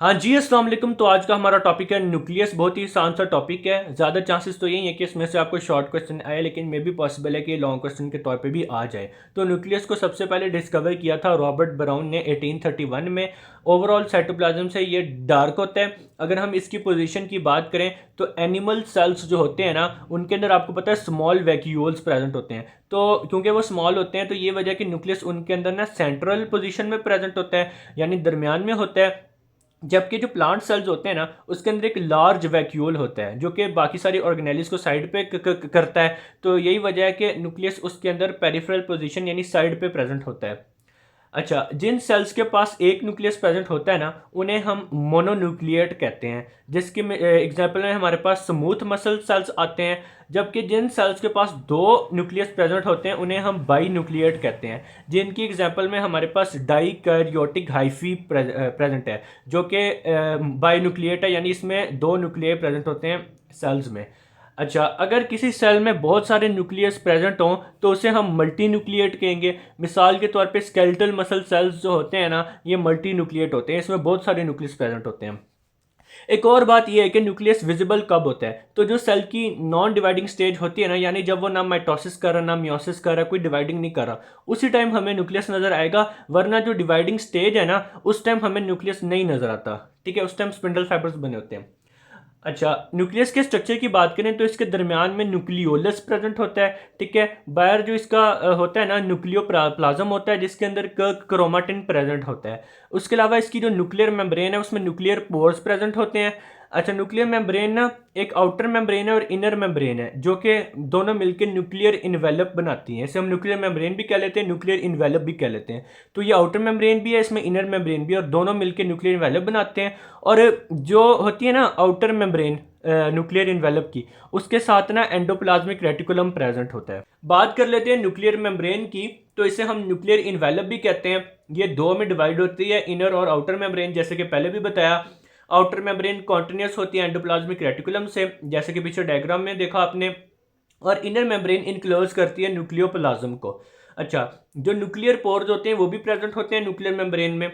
हाँ जी, अस्सलाम वालेकुम। तो आज का हमारा टॉपिक है न्यूक्लियस। बहुत ही आसान सा टॉपिक है। ज़्यादा चांसेस तो यही है कि इसमें से आपको शॉर्ट क्वेश्चन आए, लेकिन मे भी पॉसिबल है कि लॉन्ग क्वेश्चन के तौर पे भी आ जाए। तो न्यूक्लियस को सबसे पहले डिस्कवर किया था रॉबर्ट ब्राउन ने 1831 में। ओवरऑल साइटोप्लाज्म से ये डार्क होता है। अगर हम इसकी पोजीशन की बात करें तो एनिमल सेल्स जो होते हैं ना, उनके अंदर आपको पता है स्मॉल वैक्यूल्स प्रेजेंट होते हैं। तो क्योंकि वो स्मॉल होते हैं तो ये वजह कि न्यूक्लियस उनके अंदर ना सेंट्रल पोजीशन में प्रेजेंट होता है, यानी दरमियान में होता है। जबकि जो प्लांट सेल्स होते हैं ना, उसके अंदर एक लार्ज वैक्यूल होता है जो कि बाकी सारी ऑर्गेनेलिस को साइड पे करता है। तो यही वजह है कि न्यूक्लियस उसके अंदर पेरिफेरल पोजीशन यानी साइड पे प्रेजेंट होता है। अच्छा, जिन सेल्स के पास एक न्यूक्लियस प्रेजेंट होता है ना, उन्हें हम मोनोन्यूक्लिएट कहते हैं। जिसकी एग्जांपल में हमारे पास स्मूथ मसल सेल्स आते हैं। जबकि जिन सेल्स के पास दो न्यूक्लियस प्रेजेंट होते हैं उन्हें हम बाई न्यूक्लिएट कहते हैं। जिनकी एग्जांपल में हमारे पास डाइकैरियोटिक हाइफी प्रेजेंट है, जो कि बाई न्यूक्लिएट है, यानी इसमें दो न्यूक्लियर प्रेजेंट होते हैं सेल्स में। अच्छा, अगर किसी सेल में बहुत सारे न्यूक्लियस प्रेजेंट हों तो उसे हम मल्टी न्यूक्लिएट कहेंगे। मिसाल के तौर पे स्केलेटल मसल सेल्स जो होते हैं ना, ये मल्टी न्यूक्लिएट होते हैं, इसमें बहुत सारे न्यूक्लियस प्रेजेंट होते हैं। एक और बात यह है कि न्यूक्लियस विजिबल कब होता है। तो जो सेल की नॉन डिवाइडिंग स्टेज होती है ना, यानी जब वो ना माइटोसिस कर रहा ना मियोसिस कर रहा, कोई डिवाइडिंग नहीं कर रहा, उसी टाइम हमें न्यूक्लियस नजर आएगा। वरना जो डिवाइडिंग स्टेज है ना, उस टाइम हमें न्यूक्लियस नहीं नजर आता। ठीक है, उस टाइम स्पिंडल फाइबर्स बने होते हैं। अच्छा, न्यूक्लियस के स्ट्रक्चर की बात करें तो इसके दरमियान में न्यूक्लियोलस प्रेजेंट होता है। ठीक है, बाहर जो इसका होता है ना, न्यूक्लियो प्लाज्म होता है, जिसके अंदर क्रोमाटिन प्रेजेंट होता है। उसके अलावा इसकी जो न्यूक्लियर मेम्ब्रेन है उसमें न्यूक्लियर पोर्स प्रेजेंट होते हैं। अच्छा, न्यूक्लियर मेम्ब्रेन ना एक आउटर मेम्ब्रेन है और इनर मेम्ब्रेन है, जो कि दोनों मिलकर न्यूक्लियर इन्वेलप बनाती हैं। इसे हम न्यूक्लियर मेम्ब्रेन भी कह लेते हैं, न्यूक्लियर इन्वेलप भी कह लेते हैं। तो ये आउटर मेम्ब्रेन भी है, इसमें इनर मेम्ब्रेन भी है, और दोनों मिलकर न्यूक्लियर इन्वेलप बनाते हैं। और जो होती है ना आउटर मेम्ब्रेन न्यूक्लियर इन्वेलप की, उसके साथ ना एंडोप्लाज्मिक रेटिकुलम प्रेजेंट होता है। बात कर लेते हैं न्यूक्लियर मेम्ब्रेन की, तो इसे हम न्यूक्लियर इन्वेलप भी कहते हैं। ये दो में डिवाइड होती है, इनर और आउटर मेम्ब्रेन, जैसे कि पहले भी बताया। आउटर मेम्ब्रेन कॉन्टिन्यूस होती है एंडोप्लाज्मिक रेटिकुलम से, जैसे कि पीछे डायग्राम में देखा आपने। और इनर मेम्ब्रेन इनक्लोज करती है न्यूक्लियोप्लाज्म को। अच्छा, जो न्यूक्लियर पोर्स होते हैं वो भी प्रेजेंट होते हैं न्यूक्लियर मेम्ब्रेन में।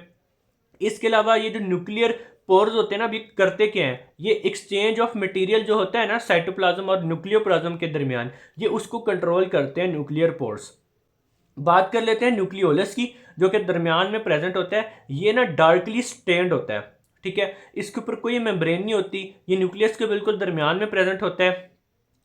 इसके अलावा ये जो न्यूक्लियर पोर्स होते हैं ना, अभी करते क्या हैं, ये एक्सचेंज ऑफ मटेरियल जो होता है ना साइटोप्लाज्म और न्यूक्लियोप्लाज्म के दरमियान, ये उसको कंट्रोल करते हैं न्यूक्लियर पोर्स। बात कर लेते हैं न्यूक्लियोलस की, जो कि दरमियान में प्रेजेंट होता है। ये ना डार्कली स्टेन्ड होता है। ठीक है, इसके ऊपर कोई मेम्ब्रेन नहीं होती, ये न्यूक्लियस के बिल्कुल दरमियान में प्रेजेंट होता है,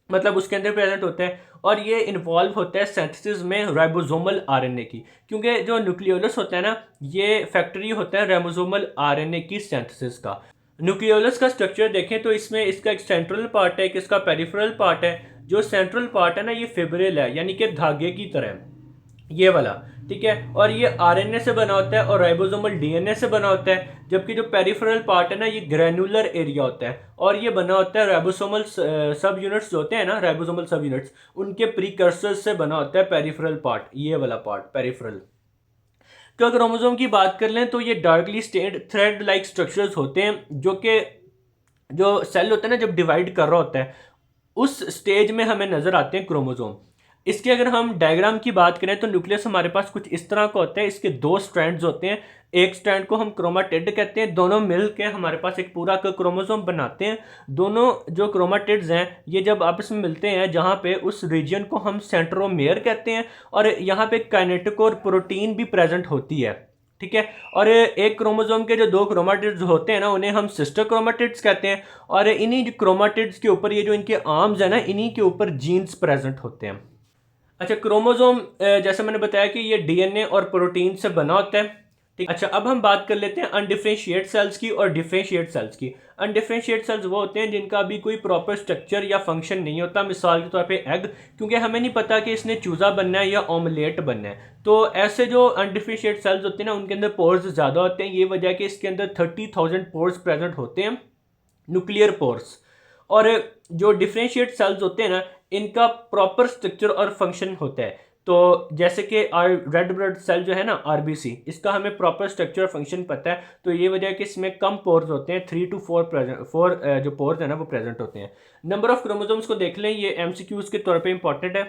मतलब उसके अंदर प्रेजेंट होता है। और ये इन्वॉल्व होता है सिंथेसिस में राइबोसोमल आरएनए की, क्योंकि जो न्यूक्लियोलस होता है ना, ये फैक्ट्री होता है राइबोसोमल आरएनए की सिंथेसिस का। न्यूक्लियोलस का स्ट्रक्चर देखें तो इसमें इसका एक सेंट्रल पार्ट है, एक इसका पेरिफेरल पार्ट है। जो सेंट्रल पार्ट है ना, ये फिब्रिल है, यानी कि धागे की तरह, ये वाला। ठीक है, और ये आरएनए से बना होता है और राइबोसोमल डीएनए से बना होता है। जबकि जो पेरिफेरल पार्ट है ना, ये ग्रैनुलर एरिया होता है, और ये बना होता है राइबोसोमल सब यूनिट्स जो होते हैं ना, राइबोसोमल सब यूनिट्स, उनके प्रीकर्सर से बना होता है पेरिफेरल पार्ट, ये वाला पार्ट पेरिफेरल। तो क्रोमोसोम की बात कर लें तो ये darkly stained thread like structures होते हैं, जो कि जो सेल होता है ना जब डिवाइड कर रहा होता है, उस स्टेज में हमें नजर आते हैं क्रोमोसोम। इसके अगर हम डायग्राम की बात करें तो न्यूक्लियस हमारे पास कुछ इस तरह का होता है। इसके दो स्ट्रैंड्स होते हैं, एक स्ट्रैंड को हम क्रोमाटिड कहते हैं। दोनों मिल के हमारे पास एक पूरा का क्रोमोसोम बनाते हैं। दोनों जो क्रोमाटिड्स हैं, ये जब आपस में मिलते हैं, जहाँ पे उस रीजन को हम सेंट्रोमेयर कहते हैं, और यहाँ पे काइनेटिक और प्रोटीन भी प्रेजेंट होती है। ठीक है, और एक क्रोमोसोम के जो दो क्रोमाटिड्स होते हैं ना, उन्हें हम सिस्टर क्रोमाटिड्स कहते हैं। और इन्हीं क्रोमाटिड्स के ऊपर ये जो इनके आर्म्स है ना, इन्हीं के ऊपर जीन्स प्रेजेंट होते हैं। अच्छा, क्रोमोसोम जैसे मैंने बताया कि ये डीएनए और प्रोटीन से बना होता है। ठीक, अच्छा, अब हम बात कर लेते हैं अनडिफरेंशिएट सेल्स की और डिफरेंशिएट सेल्स की। अनडिफरेंशिएट सेल्स वो होते हैं जिनका अभी कोई प्रॉपर स्ट्रक्चर या फंक्शन नहीं होता। मिसाल के तौर पे एग, क्योंकि हमें नहीं पता कि इसने चूजा बनना है या ऑमलेट बनना है। तो ऐसे जो अनडिफरेंशिएट सेल्स होते हैं ना, उनके अंदर पोर्स ज़्यादा होते हैं। ये वजह है कि इसके अंदर 30,000 पोर्स प्रेजेंट होते हैं, न्यूक्लियर पोर्स। और जो डिफरेंशिएट सेल्स होते हैं ना, इनका प्रॉपर स्ट्रक्चर और फंक्शन होता है। तो जैसे कि रेड ब्लड सेल जो है ना, आरबीसी, इसका हमें प्रॉपर स्ट्रक्चर और फंक्शन पता है। तो ये वजह है कि इसमें कम पोर्स होते हैं, 3 to 4 प्रेजेंट, 4 जो पोर्स है ना वो प्रेजेंट होते हैं। नंबर ऑफ क्रोमोसोम्स को देख लें, ये एमसीक्यूज के तौर पे इंपॉर्टेंट है।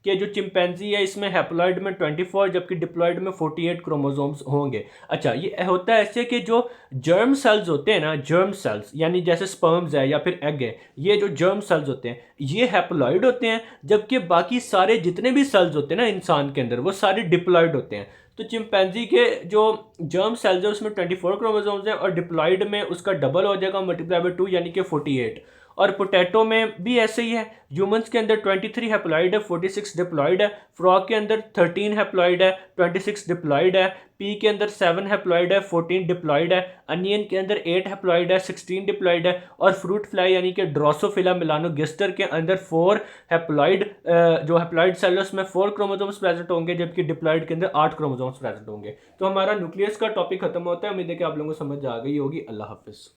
कि जो चिंपैंजी है इसमें हैप्लॉइड में 24 जबकि डिप्लॉइड में 48 क्रोमोसोम्स होंगे। अच्छा, ये होता है ऐसे कि जो जर्म सेल्स होते हैं ना, जर्म सेल्स यानी जैसे स्पर्म्स है या फिर एग है, ये जो जर्म सेल्स होते हैं ये हैप्लॉइड होते हैं, जबकि बाकी सारे जितने भी सेल्स होते हैं ना इंसान के अंदर वो सारे डिप्लॉइड होते हैं। तो चिंपैंजी के जो जर्म सेल्स है उसमें 24 क्रोमोसोम्स हैं और डिप्लॉइड में उसका डबल हो जाएगा मल्टीप्लाई बाय 2 यानी कि 48। और पोटैटो में भी ऐसे ही है, ह्यूमंस के अंदर 23 हैप्लॉइड है, 46 डिप्लॉइड है, फ्रॉग के अंदर 13 हैप्लॉइड है, 26 डिप्लॉइड है, पी के अंदर 7 हैप्लॉइड है, 14 डिप्लॉइड है, अनियन के अंदर 8 हैप्लॉइड है, 16 डिप्लॉइड है, और फ्रूट फ्लाई यानी कि ड्रोसोफिला मेलानोगास्टर के अंदर 4 हैप्लॉइड जो हैप्लॉइड सेल है उसमें 4 क्रोमोसोम्स प्रेजेंट होंगे, जबकि डिप्लॉइड के अंदर 8 क्रोमोसोम्स प्रेजेंट होंगे। तो हमारा न्यूक्लियस का टॉपिक खत्म होता है। उम्मीद है कि आप लोगों को समझ आ गई होगी। अल्लाह हाफिज़।